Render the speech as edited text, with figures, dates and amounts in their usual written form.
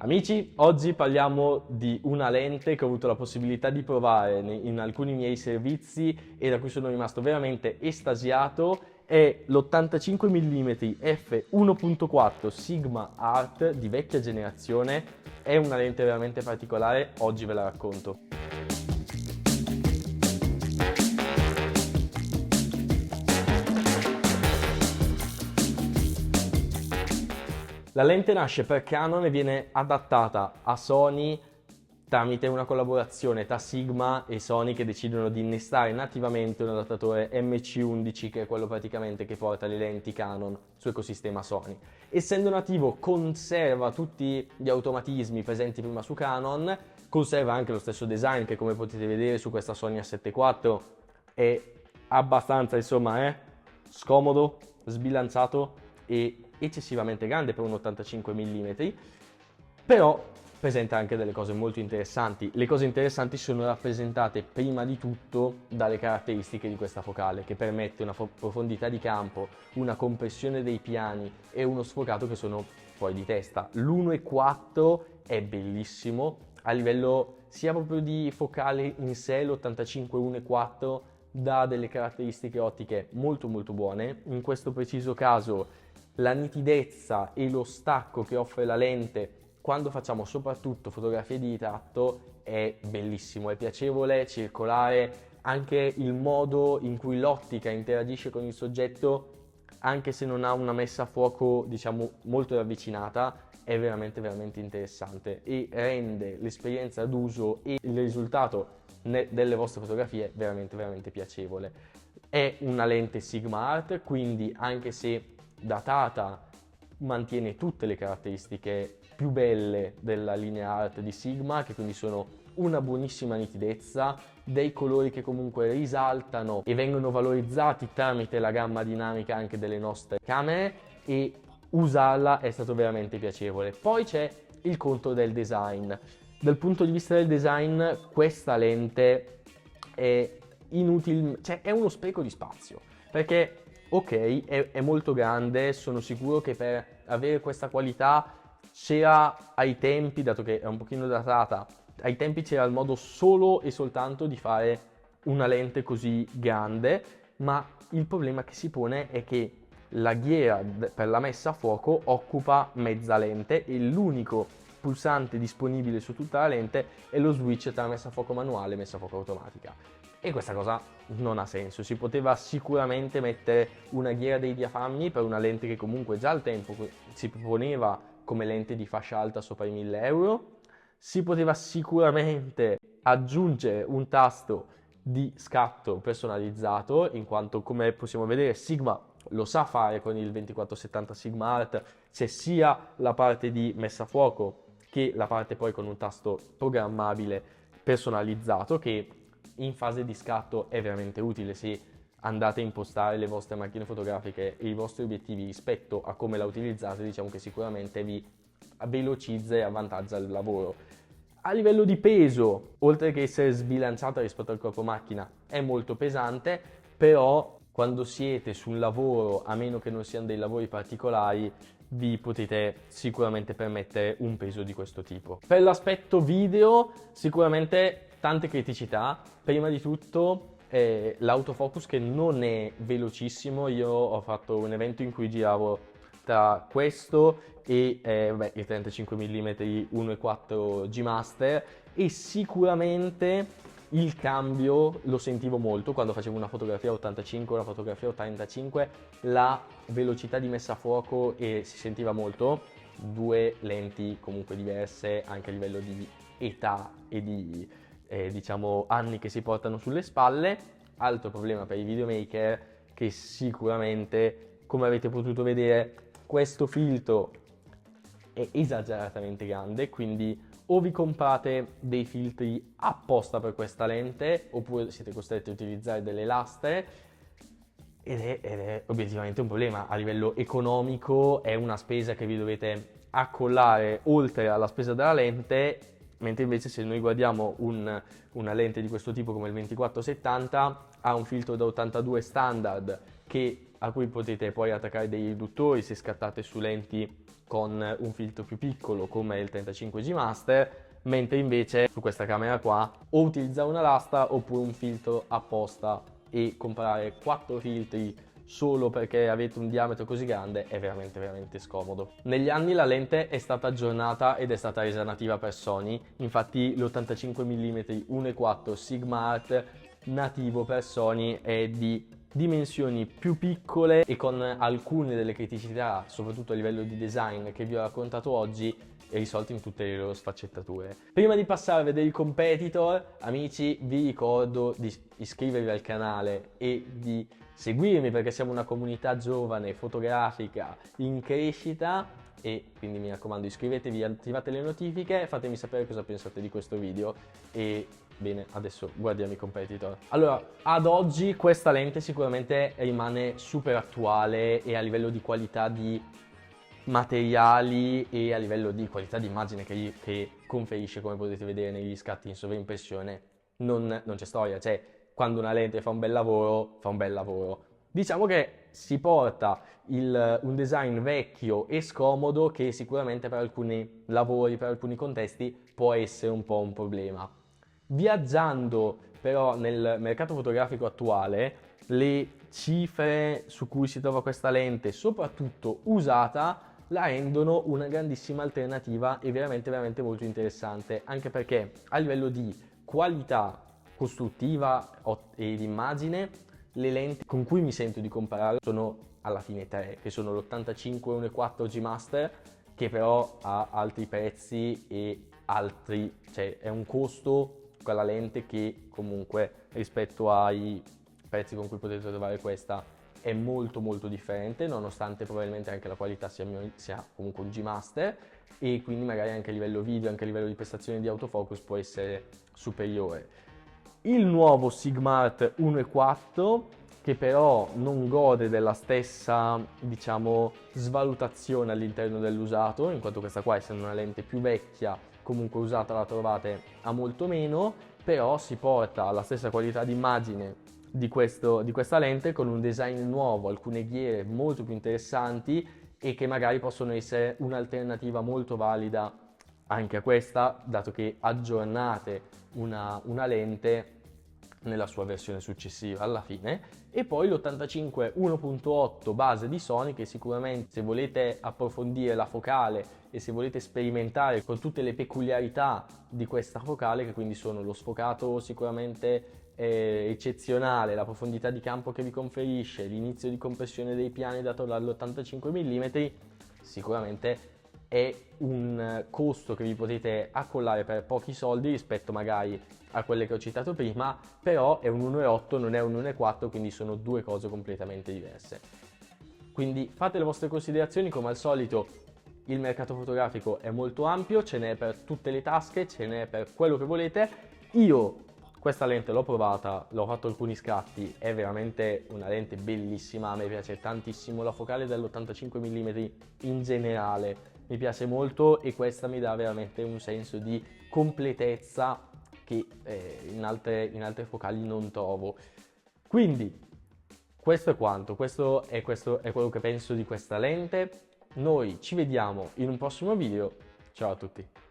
Amici, oggi parliamo di una lente che ho avuto la possibilità di provare in alcuni miei servizi e da cui sono rimasto veramente estasiato. È l'85 mm f1.4 Sigma Art di vecchia generazione. È una lente veramente particolare, oggi ve la racconto. La lente nasce per Canon e viene adattata a Sony tramite una collaborazione tra Sigma e Sony che decidono di innestare nativamente un adattatore MC11, che è quello praticamente che porta le lenti Canon su ecosistema Sony. Essendo nativo conserva tutti gli automatismi presenti prima su Canon, conserva anche lo stesso design che, come potete vedere su questa Sony A7 IV, è abbastanza, scomodo, sbilanciato e eccessivamente grande per un 85 mm, però presenta anche delle cose molto interessanti. Le cose interessanti sono rappresentate prima di tutto dalle caratteristiche di questa focale, che permette una profondità di campo, una compressione dei piani e uno sfocato che sono fuori di testa. L'1.4 è bellissimo a livello sia proprio di focale in sé. L'85 1.4 dà delle caratteristiche ottiche molto buone. In questo preciso caso la nitidezza e lo stacco che offre la lente quando facciamo soprattutto fotografie di ritratto è bellissimo, è piacevole, circolare, anche il modo in cui l'ottica interagisce con il soggetto, anche se non ha una messa a fuoco diciamo molto ravvicinata, è veramente interessante e rende l'esperienza d'uso e il risultato delle vostre fotografie veramente piacevole. È una lente Sigma Art, quindi anche se datata mantiene tutte le caratteristiche più belle della linea Art di Sigma, che quindi sono una buonissima nitidezza, dei colori che comunque risaltano e vengono valorizzati tramite la gamma dinamica anche delle nostre camere, e usarla è stato veramente piacevole. Poi c'è il conto del design. Dal punto di vista del design questa lente è inutile, cioè è uno spreco di spazio, perché ok, è molto grande, sono sicuro che per avere questa qualità c'era ai tempi, dato che è un pochino datata, ai tempi c'era il modo solo e soltanto di fare una lente così grande, ma il problema che si pone è che la ghiera per la messa a fuoco occupa mezza lente e l'unico pulsante disponibile su tutta la lente è lo switch tra messa a fuoco manuale e messa a fuoco automatica. E questa cosa non ha senso. Si poteva sicuramente mettere una ghiera dei diaframmi per una lente che comunque già al tempo si proponeva come lente di fascia alta sopra i 1000 euro. Si poteva sicuramente aggiungere un tasto di scatto personalizzato, in quanto, come possiamo vedere, Sigma lo sa fare con il 2470 Sigma Art. C'è sia la parte di messa a fuoco che la parte poi con un tasto programmabile personalizzato, che in fase di scatto è veramente utile se andate a impostare le vostre macchine fotografiche e i vostri obiettivi rispetto a come la utilizzate. Diciamo che sicuramente vi velocizza e avvantaggia il lavoro. A livello di peso, oltre che essere sbilanciata rispetto al corpo macchina, è molto pesante, però quando siete sul lavoro, a meno che non siano dei lavori particolari, vi potete sicuramente permettere un peso di questo tipo. Per l'aspetto video, sicuramente tante criticità. Prima di tutto l'autofocus, che non è velocissimo. Io ho fatto un evento in cui giravo tra questo e il 35 mm 1.4 G Master, e sicuramente il cambio lo sentivo molto quando facevo una fotografia a 85, una fotografia a 35, la velocità di messa a fuoco e si sentiva molto. Due lenti comunque diverse anche a livello di età e di diciamo anni che si portano sulle spalle. Altro problema per i videomaker, che sicuramente, come avete potuto vedere, questo filtro è esageratamente grande, quindi o vi comprate dei filtri apposta per questa lente oppure siete costretti a utilizzare delle lastre, ed è obiettivamente un problema. A livello economico è una spesa che vi dovete accollare oltre alla spesa della lente, mentre invece se noi guardiamo una lente di questo tipo come il 24-70 ha un filtro da 82 standard a cui potete poi attaccare dei riduttori se scattate su lenti con un filtro più piccolo come il 35G Master, mentre invece su questa camera qua o utilizzare una lastra oppure un filtro apposta, e comprare 4 filtri solo perché avete un diametro così grande è veramente scomodo. Negli anni la lente è stata aggiornata ed è stata resa nativa per Sony, infatti l'85 mm 1.4 Sigma Art nativo per Sony è di dimensioni più piccole e con alcune delle criticità, soprattutto a livello di design che vi ho raccontato oggi, risolte in tutte le loro sfaccettature. Prima di passare a vedere i competitor, amici, vi ricordo di iscrivervi al canale e di seguirmi perché siamo una comunità giovane, fotografica, in crescita, e quindi mi raccomando iscrivetevi, attivate le notifiche, fatemi sapere cosa pensate di questo video e bene, adesso guardiamo i competitor. Allora, ad oggi questa lente sicuramente rimane super attuale e a livello di qualità di materiali e a livello di qualità di immagine che conferisce, come potete vedere negli scatti in sovraimpressione, non c'è storia, cioè quando una lente fa un bel lavoro, fa un bel lavoro. Diciamo che si porta un design vecchio e scomodo che sicuramente per alcuni lavori, per alcuni contesti può essere un po' un problema. Viaggiando però nel mercato fotografico attuale, le cifre su cui si trova questa lente, soprattutto usata, la rendono una grandissima alternativa e veramente molto interessante, anche perché a livello di qualità costruttiva e di immagine, le lenti con cui mi sento di comparare sono alla fine tre, che sono l'85 1.4 G Master, che però ha altri prezzi e altri, cioè è un costo quella lente che comunque rispetto ai prezzi con cui potete trovare questa è molto differente, nonostante probabilmente anche la qualità sia comunque un G Master, e quindi magari anche a livello video, anche a livello di prestazioni di autofocus può essere superiore. Il nuovo Sigma Art 1.4, che però non gode della stessa, diciamo, svalutazione all'interno dell'usato, in quanto questa qua, essendo una lente più vecchia, comunque usata la trovate a molto meno, però si porta alla stessa qualità di immagine di questa lente con un design nuovo, alcune ghiere molto più interessanti e che magari possono essere un'alternativa molto valida anche a questa, dato che aggiornate una lente nella sua versione successiva alla fine. E poi l'85 1.8 base di Sony, che sicuramente, se volete approfondire la focale e se volete sperimentare con tutte le peculiarità di questa focale, che quindi sono lo sfocato sicuramente eccezionale, la profondità di campo che vi conferisce, l'inizio di compressione dei piani dato dall'85 mm, sicuramente è un costo che vi potete accollare per pochi soldi rispetto magari a quelle che ho citato prima, però è un 1.8, non è un 1.4, quindi sono due cose completamente diverse. Quindi fate le vostre considerazioni, come al solito il mercato fotografico è molto ampio, ce n'è per tutte le tasche, ce n'è per quello che volete. Io questa lente l'ho provata, l'ho fatto alcuni scatti, è veramente una lente bellissima, a me piace tantissimo la focale dell'85 mm in generale, mi piace molto e questa mi dà veramente un senso di completezza che in altre focali non trovo. Quindi questo è quanto, questo è quello che penso di questa lente. Noi ci vediamo in un prossimo video, ciao a tutti!